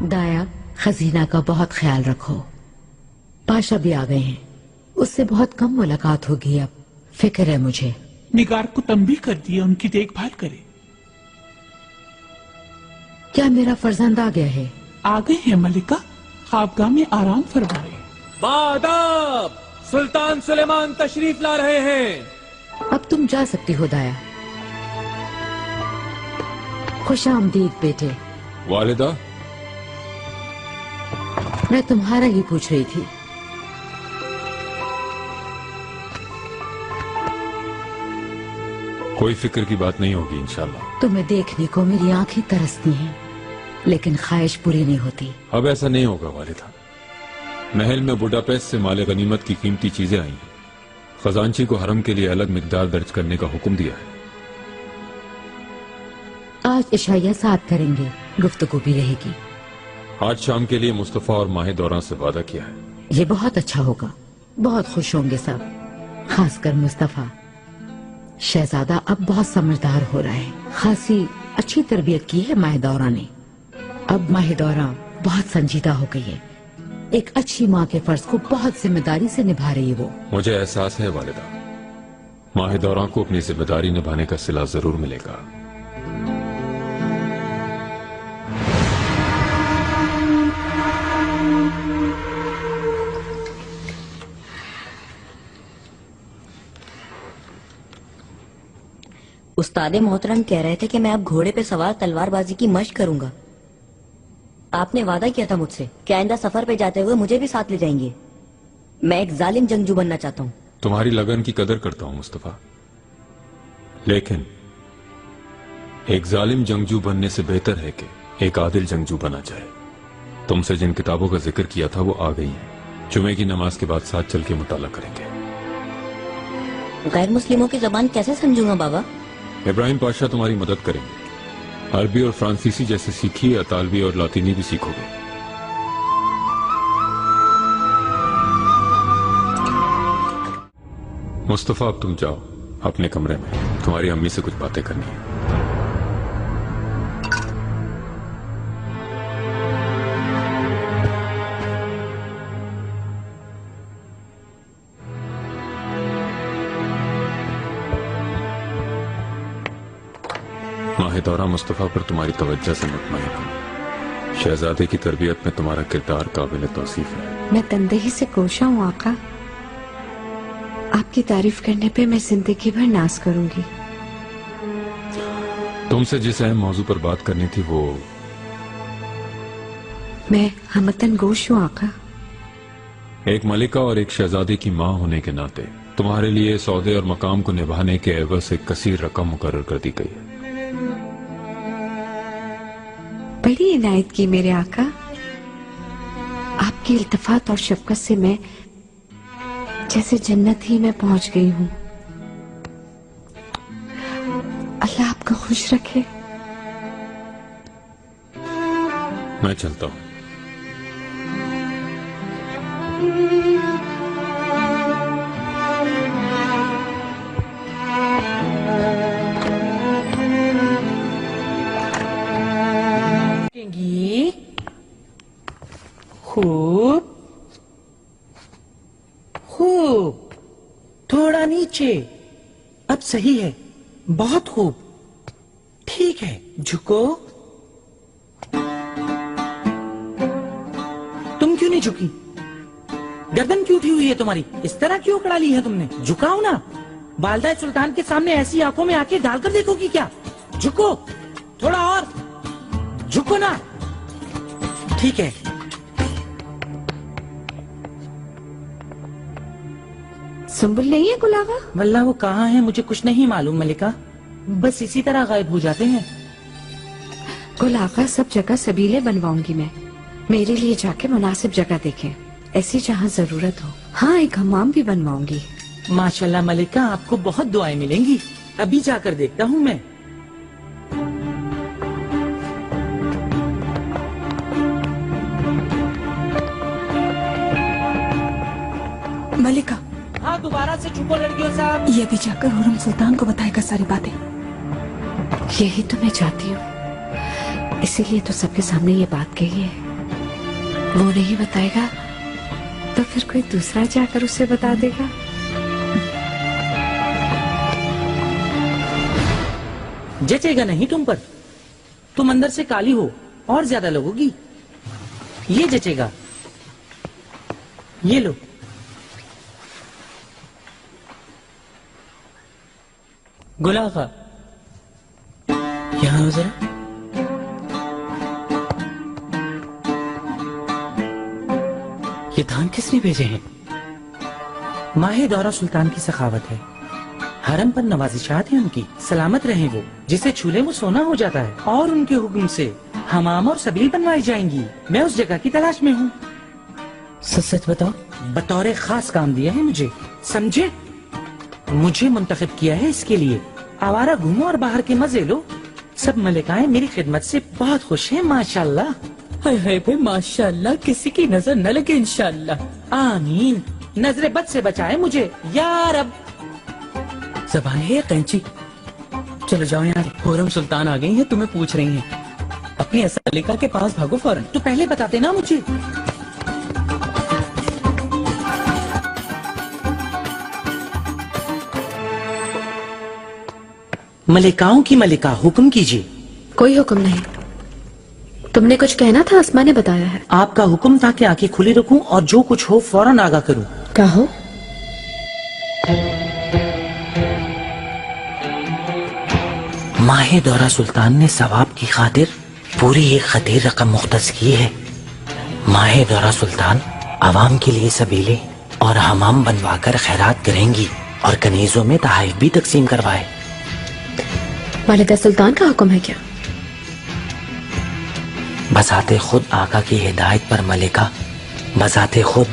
दाया, खजीना का बहुत ख्याल रखो। पाशा भी आ गए हैं, उससे बहुत कम मुलाकात होगी अब। फिक्र है मुझे। निगार को तंबीह कर दिया उनकी देखभाल करे। क्या मेरा फर्जंद आ गया है? आ गए हैं मलिका, ख्वाबगाह में आराम फरमाए। बादाब, सुल्तान सुलेमान तशरीफ ला रहे हैं। अब तुम जा सकती हो दाया। खुश आमदीद बेटे। वालिदा, मैं तुम्हारा ही पूछ रही थी। कोई फिक्र की बात नहीं होगी इंशाल्लाह। तुम्हें देखने को मेरी आंखें तरसती हैं, लेकिन ख्वाहिश पूरी नहीं होती। अब ऐसा नहीं होगा वालिदा। महल में बुडापेस्ट से माले गनीमत की कीमती चीजें आई हैं। खजांची को हरम के लिए अलग मिकदार दर्ज करने का हुक्म दिया है। आज इशाया साथ करेंगे, गुफ्तगू भी रहेगी। आज शाम के लिए मुस्तफा और माहे दौरान से वादा किया है। ये बहुत अच्छा होगा, बहुत खुश होंगे सब, खासकर मुस्तफा। शहजादा अब बहुत समझदार हो रहा है। खासी अच्छी तरबियत की है माहिदौरा ने। अब माहिदौरा बहुत संजीदा हो गई है। एक अच्छी माँ के फर्ज को बहुत जिम्मेदारी से निभा रही है वो। मुझे एहसास है वालिदा, माहे दौरान को अपनी जिम्मेदारी निभाने का सिला जरूर मिलेगा। उस्ताद मोहतरम कह रहे थे कि मैं अब घोड़े पे सवार तलवारबाजी की मशक करूंगा। आपने वादा किया था मुझसे कि आइंदा सफर पे जाते हुए मुझे भी साथ ले जाएंगे। मैं एक जालिम जंगजू बनना चाहता हूँ। तुम्हारी लगन की कदर करता हूँ मुस्तफा, लेकिन एक जालिम जंगजू बनने से बेहतर है कि एक आदिल जंगजू बना जाए। तुमसे जिन किताबों का जिक्र किया था वो आ गई हैं। जुमे की नमाज के बाद साथ चल के मुताला करेंगे। गैर मुस्लिमों की जबान कैसे समझूंगा बाबा? इब्राहिम पाशा तुम्हारी मदद करेंगे। अरबी और फ्रांसीसी जैसे सीखी, अतालवी और लातीनी भी सीखोगे। मुस्तफा अब तुम जाओ अपने कमरे में, तुम्हारी अम्मी से कुछ बातें करनी है। माहिदौरा मुस्तफा पर तुम्हारी तवज्जो से मुतमईन हूं। शहजादे की तरबियत में तुम्हारा किरदार काबिल तौसीफ है। मैं तंदेही से कोशा हूँ आका। आपकी तारीफ करने पे मैं जिंदगी भर नाज करूंगी। तुमसे जिस अहम मौजू पर बात करनी थी वो। मैं हमतन गोश हूँ आका। एक मलिका और एक शहजादी की माँ होने के नाते तुम्हारे लिए सौदे और मकाम को निभाने के एवज से कसीर रकम मुकर्रर कर दी गई है। बड़ी इनायत की मेरे आका। आपकी इल्तफात और शफकत से मैं जैसे जन्नत ही में पहुंच गई हूँ। अल्लाह आपको खुश रखे। मैं चलता हूँ। खूब खूब, थोड़ा नीचे। अब सही है, बहुत खूब। ठीक है, झुको। तुम क्यों नहीं झुकी? गर्दन क्यों उठी हुई है तुम्हारी? इस तरह क्यों कड़ा ली है तुमने? झुकाओ ना। बालदाए सुल्तान के सामने ऐसी आंखों में आके डालकर देखोगी क्या? झुको, थोड़ा और झुको ना। ठीक है। सुंबुल नहीं है गुलाबा? वल्ला वो कहाँ है मुझे कुछ नहीं मालूम मलिका, बस इसी तरह गायब हो जाते हैं। गुलाबा सब जगह सबीले बनवाऊंगी मैं। मेरे लिए जाके मुनासिब जगह देखें, ऐसी जहाँ जरूरत हो। हाँ, एक हमाम भी बनवाऊंगी। माशाल्लाह मलिका, आपको बहुत दुआएं मिलेंगी। अभी जाकर देखता हूँ मैं। मलिका, हाँ दोबारा से झुको लड़कियों साहब। ये भी जाकर हुरम सुल्तान को बताएगा सारी बातें। यही तो मैं चाहती हूँ, इसीलिए तो सबके सामने ये बात कही है। वो नहीं बताएगा तो फिर कोई दूसरा जाकर उसे बता देगा। जचेगा नहीं तुम पर। तुम अंदर से काली हो और ज्यादा लगोगी। ये जचेगा। ये लो। गुलाफा, यहाँ आओ जरा। ये धान किसने भेजे हैं? माहे दौरा सुल्तान की सखावत है। हरम पर नवाजिशात है उनकी। सलामत रहे वो। जिसे छूले वो सोना हो जाता है। और उनके हुक्म से हमाम और सबील बनवाई जाएंगी। मैं उस जगह की तलाश में हूँ। सच सच बताओ। बतौर खास काम दिया है मुझे, समझे? मुझे मुंतखब किया है इसके लिए। आवारा घूमो और बाहर के मजे लो। सब मलिकाएं मेरी खिदमत से बहुत खुश हैं माशाल्लाह। हाय हाय भाई माशाल्लाह, किसी की नजर न लगे इंशाल्लाह। आमीन। नजरे बद से बचाए मुझे यार। अब जबान है कैंची। चलो जाओ यार, खुर्रम सुल्तान आ गई हैं, तुम्हें पूछ रही हैं। अपनी असलिका के पास भागो फौरन। तो पहले बताते ना मुझे। मलिकाओं की मलिका, हुक्म कीजिए। कोई हुक्म नहीं। तुमने कुछ कहना था, अस्मा ने बताया है। आपका हुक्म था कि आंखें खुली रखूं और जो कुछ हो फौरन आगाह करूं। कहो। माहे दौरा सुल्तान ने सवाब की खातिर पूरी एक खतीर रकम मुख्तस की है। माहे दौरा सुल्तान आवाम के लिए सबीले और हमाम बनवाकर खैरात करेंगी और कनीजों में तहाइफ भी तकसीम करवाए। वालिदा सुल्तान का हुक्म है क्या? बजाते खुद आका की हिदायत पर मलिका बजाते खुद